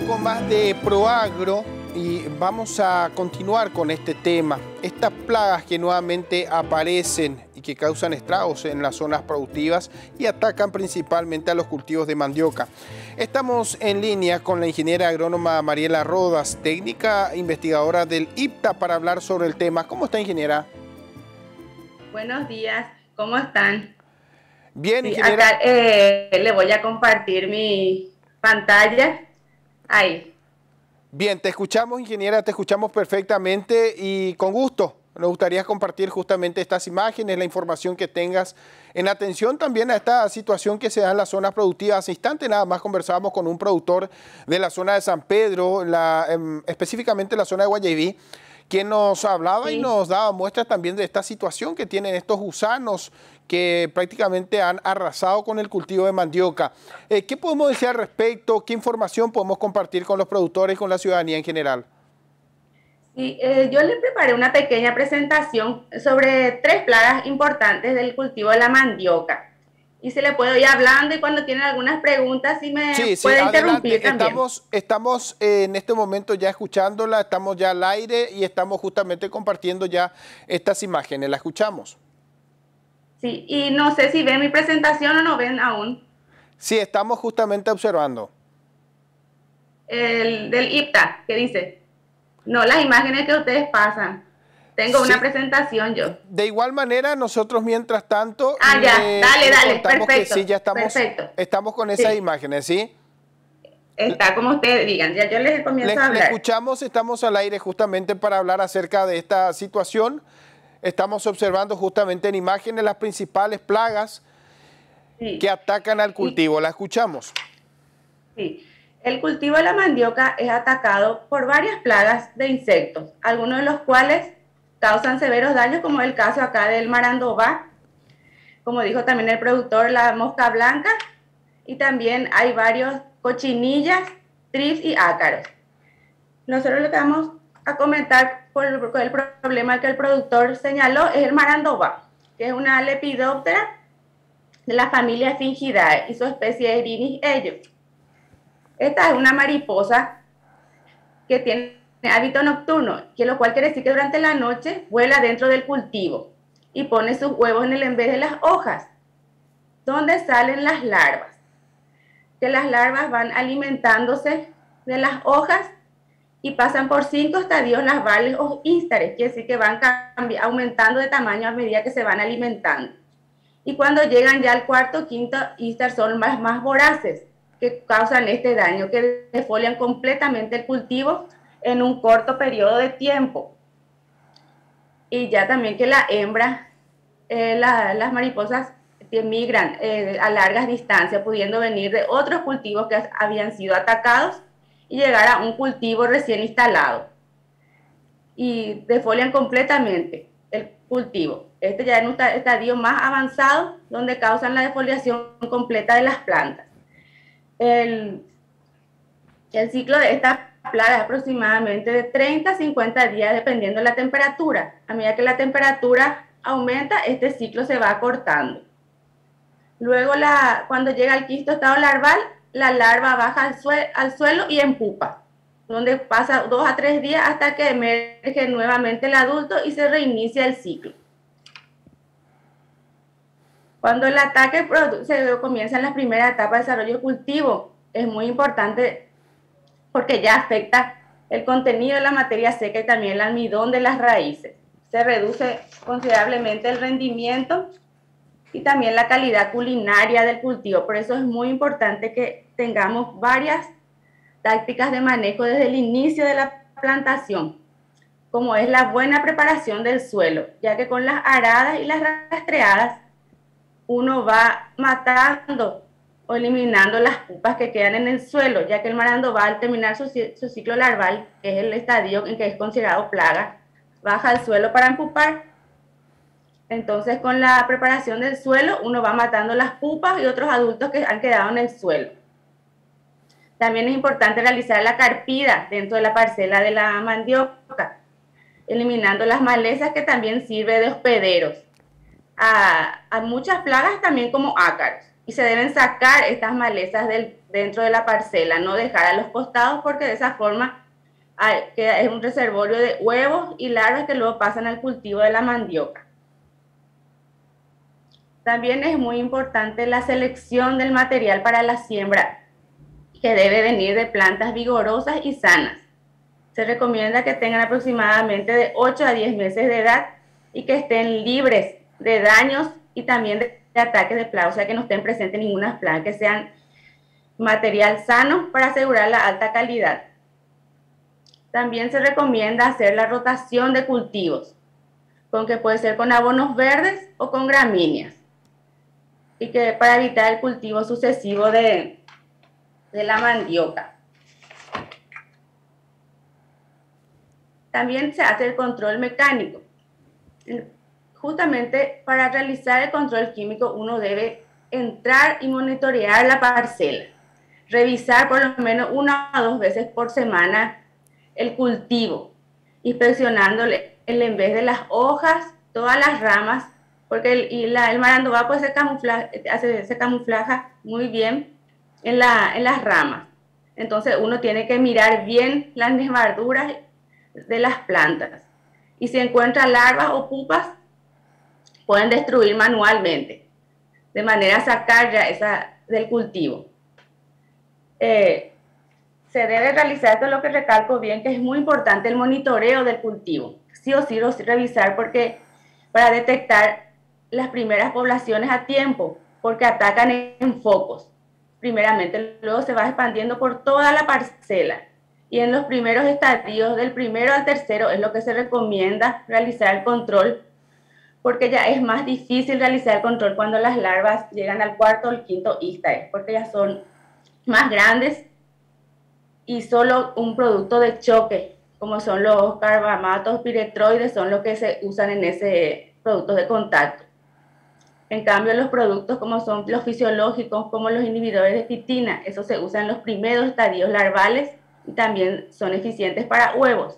con más de Proagro y vamos a continuar con este tema. Estas plagas que nuevamente aparecen y que causan estragos en las zonas productivas y atacan principalmente a los cultivos de mandioca. Estamos en línea con la ingeniera agrónoma Mariela Rodas, técnica investigadora del IPTA, para hablar sobre el tema. ¿Cómo está, ingeniera? Buenos días, ¿cómo están? Bien, Sí, ingeniera. acá le voy a compartir mi pantalla. Ahí. Bien, te escuchamos, ingeniera, te escuchamos perfectamente y con gusto. Nos gustaría compartir justamente estas imágenes, la información que tengas en atención también a esta situación que se da en las zonas productivas. Hace instante nada más conversábamos con un productor de la zona de San Pedro, específicamente la zona de Guayaquil, quien nos hablaba y Sí. nos daba muestras también de esta situación que tienen estos gusanos que prácticamente han arrasado con el cultivo de mandioca. ¿Qué podemos decir al respecto? ¿Qué información podemos compartir con los productores y con la ciudadanía en general? Sí, yo le preparé una pequeña presentación sobre 3 plagas importantes del cultivo de la mandioca. Y se le puedo ir hablando y cuando tienen algunas preguntas, sí me Sí, sí, puede interrumpir adelante. también. Estamos en este momento ya escuchándola, estamos ya al aire y estamos justamente compartiendo ya estas imágenes. ¿La escuchamos? Sí, y no sé si ven mi presentación o no ven aún. Sí, estamos justamente observando. El del IPTA, ¿qué dice? No, las imágenes que ustedes pasan. Tengo una Sí, presentación yo. de igual manera, nosotros mientras tanto Ah, ya, dale, le dale, contamos que perfecto, sí, ya perfecto. estamos con esas Sí, imágenes, ¿sí? está como ustedes digan, ya yo les comienzo a Le hablar. escuchamos, estamos al aire justamente para hablar acerca de esta situación. Estamos observando justamente en imágenes las principales plagas que Sí, atacan al y cultivo. ¿La escuchamos? sí. El cultivo de la mandioca es atacado por varias plagas de insectos, algunos de los cuales causan severos daños, como el caso acá del marandobá, como dijo también el productor, la mosca blanca, y también hay varios cochinillas, trips y ácaros. Nosotros lo que vamos a comentar por el problema que el productor señaló es el marandobá, que es una lepidóptera de la familia Fingidae y su especie es Erinis ello. Esta es una mariposa que tiene hábito nocturno, que lo cual quiere decir que durante la noche vuela dentro del cultivo y pone sus huevos en vez de las hojas, donde salen las larvas. Que las larvas van alimentándose de las hojas y pasan por 5 estadios larvales o ístares, quiere decir que van aumentando de tamaño a medida que se van alimentando. Y cuando llegan ya al cuarto o quinto ístar son más voraces, que causan este daño, que defolian completamente el cultivo en un corto periodo de tiempo. Y ya también que la hembra, las mariposas migran a largas distancias, pudiendo venir de otros cultivos que habían sido atacados y llegar a un cultivo recién instalado. Y defolian completamente el cultivo. Este ya en un estadio más avanzado, donde causan la defoliación completa de las plantas. El, el ciclo de esta plaga es aproximadamente de 30 a 50 días, dependiendo de la temperatura. A medida que la temperatura aumenta, este ciclo se va acortando. Luego, cuando llega al quinto estado larval, la larva baja al suelo y empupa, donde pasa 2 a 3 días hasta que emerge nuevamente el adulto y se reinicia el ciclo. Cuando el ataque comienza en la primera etapa de desarrollo del cultivo, es muy importante porque ya afecta el contenido de la materia seca y también el almidón de las raíces. Se reduce considerablemente el rendimiento y también la calidad culinaria del cultivo. Por eso es muy importante que tengamos varias tácticas de manejo desde el inicio de la plantación, como es la buena preparación del suelo, ya que con las aradas y las rastreadas uno va matando o eliminando las pupas que quedan en el suelo, ya que el marandobá al terminar su ciclo larval, que es el estadio en que es considerado plaga, baja al suelo para empupar. Entonces, con la preparación del suelo, uno va matando las pupas y otros adultos que han quedado en el suelo. También es importante realizar la carpida dentro de la parcela de la mandioca, eliminando las malezas que también sirven de hospederos a muchas plagas, también como ácaros. y se deben sacar estas malezas dentro de la parcela, no dejar a los costados, porque de esa forma es un reservorio de huevos y larvas que luego pasan al cultivo de la mandioca. También es muy importante la selección del material para la siembra, que debe venir de plantas vigorosas y sanas. Se recomienda que tengan aproximadamente de 8 a 10 meses de edad y que estén libres de daños y también de ataques de plaga, o sea que no estén presentes ninguna plaga, que sean material sano para asegurar la alta calidad. También se recomienda hacer la rotación de cultivos, que puede ser con abonos verdes o con gramíneas, y que para evitar el cultivo sucesivo de la mandioca. También se hace el control mecánico. Justamente para realizar el control químico uno debe entrar y monitorear la parcela, revisar por lo menos 1 o 2 veces por semana el cultivo, inspeccionándole en vez de las hojas, todas las ramas, porque el marandobá pues se camuflaja muy bien en las ramas. Entonces uno tiene que mirar bien las nervaduras de las plantas, y si encuentra larvas o pupas pueden destruir manualmente, de manera a sacar ya esa del cultivo. Se debe realizar, esto es lo que recalco bien, que es muy importante el monitoreo del cultivo, sí o sí revisar, porque para detectar las primeras poblaciones a tiempo, porque atacan en focos primeramente, luego se va expandiendo por toda la parcela, y en los primeros estadios, del primero al tercero, es lo que se recomienda realizar el control, porque ya es más difícil realizar el control cuando las larvas llegan al cuarto o el quinto ístade, porque ya son más grandes y solo un producto de choque, como son los carbamatos, piretroides, son los que se usan en ese producto de contacto. En cambio, los productos como son los fisiológicos, como los inhibidores de titina, esos se usan en los primeros estadios larvales y también son eficientes para huevos.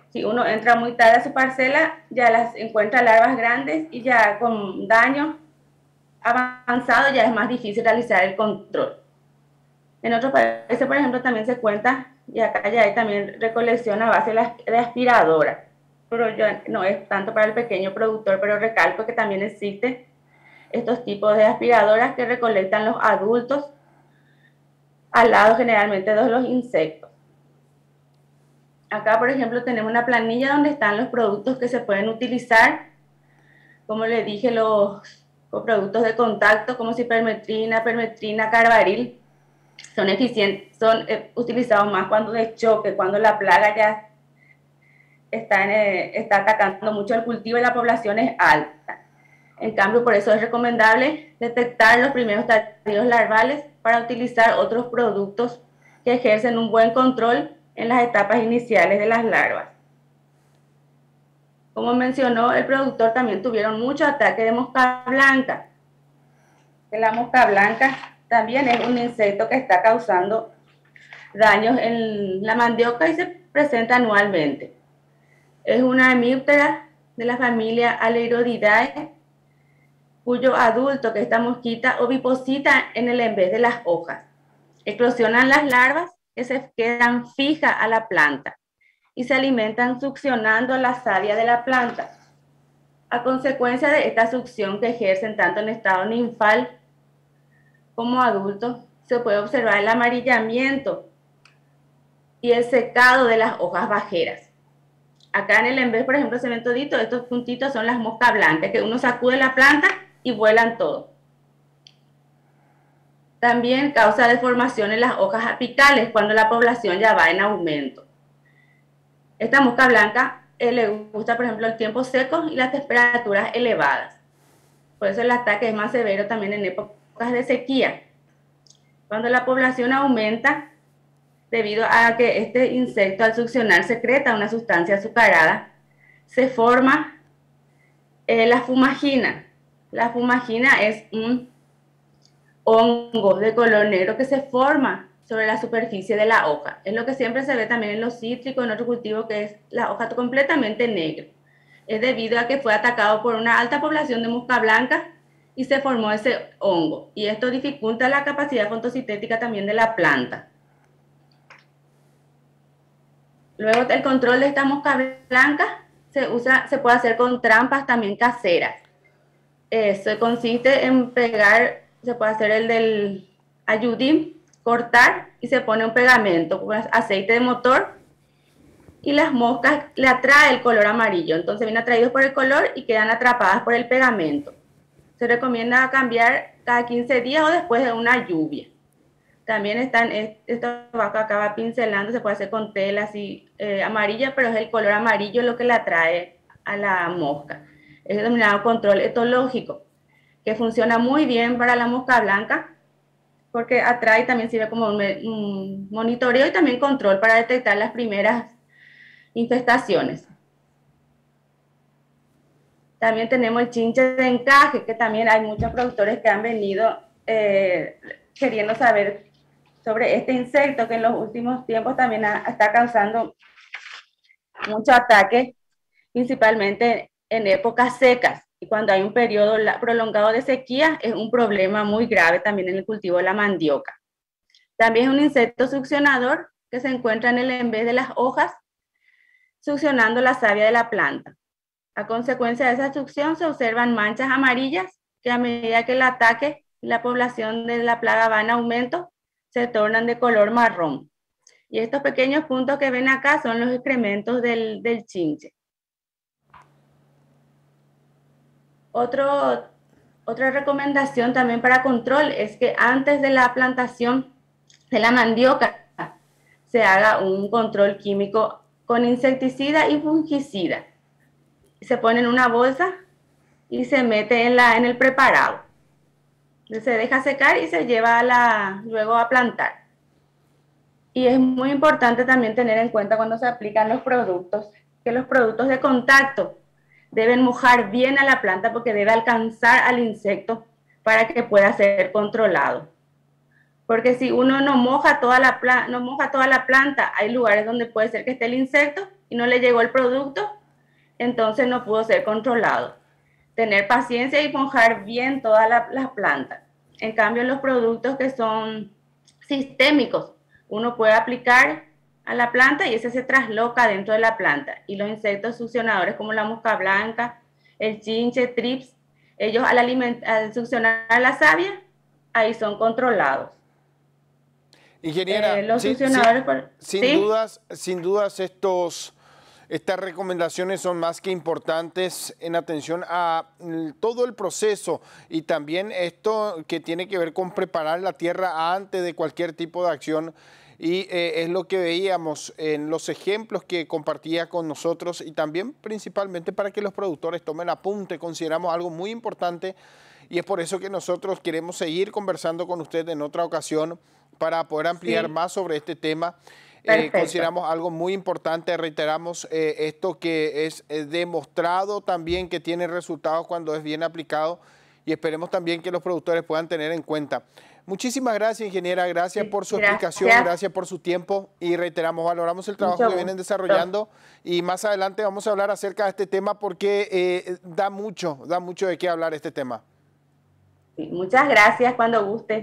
Si uno entra muy tarde a su parcela, ya las encuentra larvas grandes y ya con daño avanzado ya es más difícil realizar el control. En otros países, por ejemplo, también se cuenta, y acá ya hay también recolección a base de aspiradora, pero ya no es tanto para el pequeño productor, pero recalco que también existen estos tipos de aspiradoras que recolectan los adultos al lado generalmente de los insectos. Acá, por ejemplo, tenemos una planilla donde están los productos que se pueden utilizar, como les dije, los productos de contacto como cipermetrina, permetrina, carbaril, son eficientes, son utilizados más cuando de choque, cuando la plaga ya está atacando mucho el cultivo y la población es alta. En cambio, por eso es recomendable detectar los primeros estadios larvales para utilizar otros productos que ejercen un buen control en las etapas iniciales de las larvas. Como mencionó el productor, también tuvieron mucho ataque de mosca blanca. La mosca blanca también es un insecto que está causando daños en la mandioca y se presenta anualmente. Es una hemíptera de la familia Aleuridae, cuyo adulto, que esta mosquita, oviposita en el vez de las hojas. Eclosionan las larvas que se quedan fijas a la planta y se alimentan succionando la savia de la planta. A consecuencia de esta succión que ejercen tanto en estado ninfal como adultos, se puede observar el amarillamiento y el secado de las hojas bajeras. Acá en el envés, por ejemplo, se ven toditos, estos puntitos son las moscas blancas, que uno sacude la planta y vuelan todo. También causa deformación en las hojas apicales cuando la población ya va en aumento. Esta mosca blanca le gusta, por ejemplo, el tiempo seco y las temperaturas elevadas. Por eso el ataque es más severo también en épocas de sequía. Cuando la población aumenta, debido a que este insecto al succionar secreta una sustancia azucarada, se forma la fumagina. La fumagina es un hongo de color negro que se forma sobre la superficie de la hoja. Es lo que siempre se ve también en los cítricos, en otro cultivo, que es la hoja completamente negra. Es debido a que fue atacado por una alta población de mosca blanca y se formó ese hongo. Y esto dificulta la capacidad fotosintética también de la planta. Luego el control de esta mosca blanca se puede hacer con trampas también caseras. Eso consiste en pegar, se puede hacer el del ayudín, cortar y se pone un pegamento con aceite de motor y las moscas le atrae el color amarillo. Entonces vienen atraídos por el color y quedan atrapadas por el pegamento. Se recomienda cambiar cada 15 días o después de una lluvia. También están, esto acaba pincelando, se puede hacer con tela así amarilla, pero es el color amarillo lo que le atrae a la mosca. Es denominado control etológico, que funciona muy bien para la mosca blanca, porque atrae, también sirve como un monitoreo y también control para detectar las primeras infestaciones. También tenemos el chinche de encaje, que también hay muchos productores que han venido queriendo saber sobre este insecto que en los últimos tiempos también está causando mucho ataque, principalmente en épocas secas. Y cuando hay un periodo prolongado de sequía, es un problema muy grave también en el cultivo de la mandioca. También es un insecto succionador que se encuentra en el envés de las hojas, succionando la savia de la planta. A consecuencia de esa succión se observan manchas amarillas que a medida que el ataque y la población de la plaga va en aumento, se tornan de color marrón. Y estos pequeños puntos que ven acá son los excrementos del chinche. Otra recomendación también para control es que antes de la plantación de la mandioca se haga un control químico con insecticida y fungicida. Se pone en una bolsa y se mete en el preparado. Se deja secar y se lleva luego a plantar. Y es muy importante también tener en cuenta cuando se aplican los productos, que los productos de contacto deben mojar bien a la planta porque debe alcanzar al insecto para que pueda ser controlado. Porque si uno no moja toda la planta, hay lugares donde puede ser que esté el insecto y no le llegó el producto, entonces no pudo ser controlado. Tener paciencia y mojar bien toda la planta. En cambio, los productos que son sistémicos, uno puede aplicar a la planta y ese se trasloca dentro de la planta. Y los insectos succionadores como la mosca blanca, el chinche, trips, ellos al succionar la savia, ahí son controlados. Ingeniera, los succionadores, sin dudas estas recomendaciones son más que importantes en atención a todo el proceso y también esto que tiene que ver con preparar la tierra antes de cualquier tipo de acción. Y es lo que veíamos en los ejemplos que compartía con nosotros y también principalmente para que los productores tomen apunte. Consideramos algo muy importante y es por eso que nosotros queremos seguir conversando con usted en otra ocasión para poder ampliar más sobre este tema. Consideramos algo muy importante, reiteramos esto que es demostrado también que tiene resultados cuando es bien aplicado y esperemos también que los productores puedan tener en cuenta. Muchísimas gracias, ingeniera, gracias por su explicación, gracias por su tiempo y reiteramos, valoramos el trabajo que vienen desarrollando y más adelante vamos a hablar acerca de este tema porque da mucho de qué hablar este tema. Muchas gracias, cuando guste.